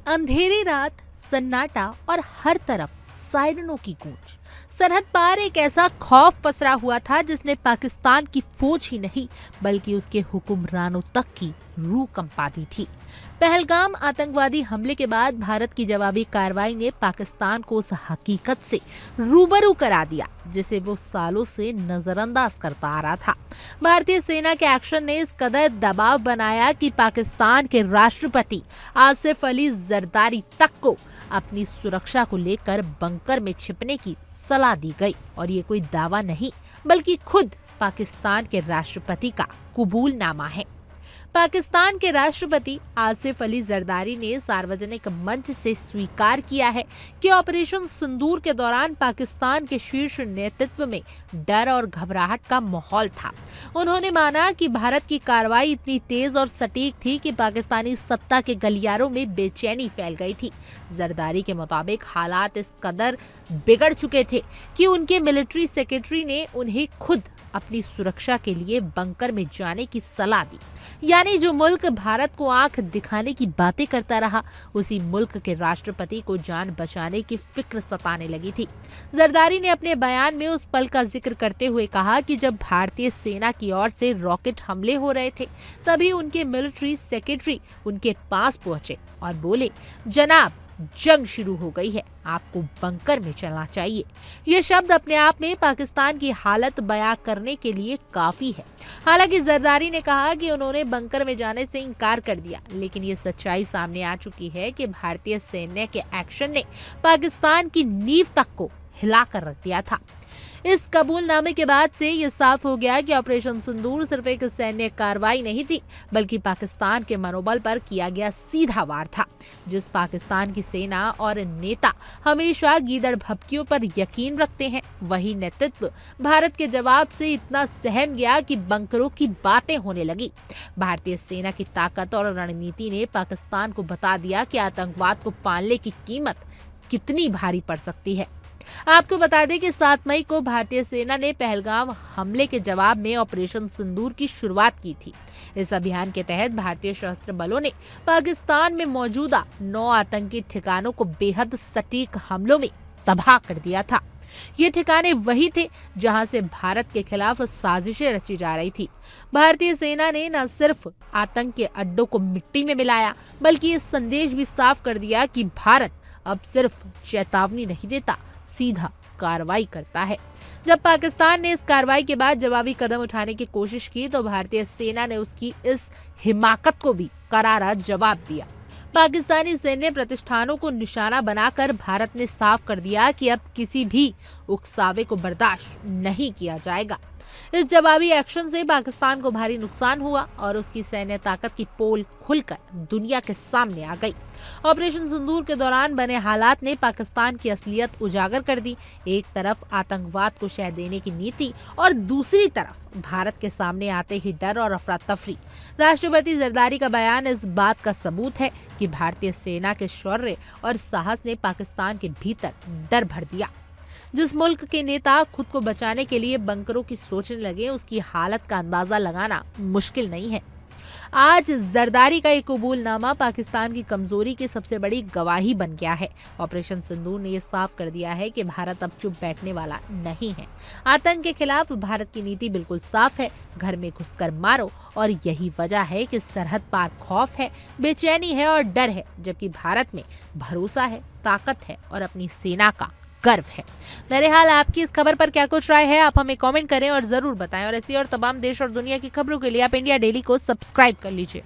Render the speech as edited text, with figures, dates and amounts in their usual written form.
अंधेरी रात, सन्नाटा और हर तरफ सायरनों की गूंज। सरहद पार एक ऐसा खौफ पसरा हुआ था जिसने पाकिस्तान की फौज ही नहीं बल्कि उसके हुक्मरानों तक की रूह कंपा दी थी। पहलगाम आतंकवादी हमले के बाद भारत की जवाबी कार्रवाई ने पाकिस्तान को उस हकीकत से रूबरू करा दिया जिसे वो सालों से नजरअंदाज करता आ रहा था। भारतीय सेना के एक्शन ने इस कदर दबाव बनाया कि पाकिस्तान के राष्ट्रपति आसिफ अली जरदारी तक को अपनी सुरक्षा को लेकर बंकर में छिपने की सलाह दी गई। और ये कोई दावा नहीं बल्कि खुद पाकिस्तान के राष्ट्रपति का कबूलनामा है। पाकिस्तान के राष्ट्रपति आसिफ अली जरदारी ने सार्वजनिक मंच से स्वीकार किया है कि ऑपरेशन सिंदूर के दौरान पाकिस्तान के शीर्ष नेतृत्व में डर और घबराहट का माहौल था। उन्होंने माना कि भारत की कार्रवाई इतनी तेज और सटीक थी कि पाकिस्तानी सत्ता के गलियारों में बेचैनी फैल गई थी। जरदारी के मुताबिक हालात इस कदर बिगड़ चुके थे कि उनके मिलिट्री सेक्रेटरी ने उन्हें खुद अपनी सुरक्षा के लिए बंकर में जाने की सलाह दी। यानी जो मुल्क भारत को आंख दिखाने की बातें करता रहा, उसी मुल्क के राष्ट्रपति को जान बचाने की फिक्र सताने लगी थी। जरदारी ने अपने बयान में उस पल का जिक्र करते हुए कहा कि जब भारतीय सेना की ओर से रॉकेट हमले हो रहे थे, तभी उनके मिलिट्री सेक्रेटरी उनके पास पहुंचे और बोले, जनाब जंग शुरू हो गई है, आपको बंकर में चलना चाहिए। ये शब्द अपने आप में पाकिस्तान की हालत बयां करने के लिए काफी है। हालांकि जरदारी ने कहा कि उन्होंने बंकर में जाने से इनकार कर दिया, लेकिन ये सच्चाई सामने आ चुकी है कि भारतीय सैन्य के एक्शन ने पाकिस्तान की नींव तक को हिलाकर रख दिया था। इस कबूलनामे के बाद से ये साफ हो गया कि ऑपरेशन सिंदूर सिर्फ एक सैन्य कार्रवाई नहीं थी बल्कि पाकिस्तान के मनोबल पर किया गया सीधा वार था। जिस पाकिस्तान की सेना और नेता हमेशा गीदड़ भभकियों पर यकीन रखते हैं, वही नेतृत्व भारत के जवाब से इतना सहम गया कि बंकरों की बातें होने लगी। भारतीय सेना की ताकत और रणनीति ने पाकिस्तान को बता दिया कि आतंकवाद को पालने की कीमत कितनी भारी पड़ सकती है। आपको बता दें कि 7 मई को भारतीय सेना ने पहलगाम हमले के जवाब में ऑपरेशन सिंदूर की शुरुआत की थी। इस अभियान के तहत भारतीय सशस्त्र बलों ने पाकिस्तान में मौजूदा 9 आतंकी ठिकानों को बेहद सटीक हमलों में तबाह कर दिया था। ये ठिकाने वही थे जहां से भारत के खिलाफ साजिशें रची जा रही थी। भारतीय सेना ने न सिर्फ आतंक के अड्डों को मिट्टी में मिलाया बल्कि ये संदेश भी साफ कर दिया कि भारत अब सिर्फ चेतावनी नहीं देता, सीधा कार्रवाई करता है। जब पाकिस्तान ने इस कार्रवाई के बाद जवाबी कदम उठाने की कोशिश की तो भारतीय सेना ने उसकी इस हिमाकत को भी करारा जवाब दिया। पाकिस्तानी सैन्य प्रतिष्ठानों को निशाना बनाकर भारत ने साफ कर दिया कि अब किसी भी उकसावे को बर्दाश्त नहीं किया जाएगा। इस जवाबी एक्शन से पाकिस्तान को भारी नुकसान हुआ और उसकी सैन्य ताकत की पोल खुलकर दुनिया के सामने आ गई। ऑपरेशन सिंदूर के दौरान बने हालात ने पाकिस्तान की असलियत उजागर कर दी। एक तरफ आतंकवाद को शह देने की नीति और दूसरी तरफ भारत के सामने आते ही डर और अफरा तफरी। राष्ट्रपति जरदारी का बयान इस बात का सबूत है कि भारतीय सेना के शौर्य और साहस ने पाकिस्तान के भीतर डर भर दिया। जिस मुल्क के नेता खुद को बचाने के लिए बंकरों की सोचने लगे, उसकी हालत का अंदाजा लगाना मुश्किल नहीं है। आज जरदारी का ये कबूलनामा पाकिस्तान की कमजोरी की सबसे बड़ी गवाही बन गया है। ऑपरेशन सिंदूर ने ये साफ कर दिया है कि भारत अब चुप बैठने वाला नहीं है। आतंक के खिलाफ भारत की नीति बिल्कुल साफ है, घर में घुसकर मारो। और यही वजह है कि सरहद पार खौफ है, बेचैनी है और डर है, जबकि भारत में भरोसा है, ताकत है और अपनी सेना का गर्व है। मेरे हाल आपकी इस खबर पर क्या कुछ राय है, आप हमें कमेंट करें और जरूर बताएं। और ऐसी और तमाम देश और दुनिया की खबरों के लिए आप इंडिया डेली को सब्सक्राइब कर लीजिए।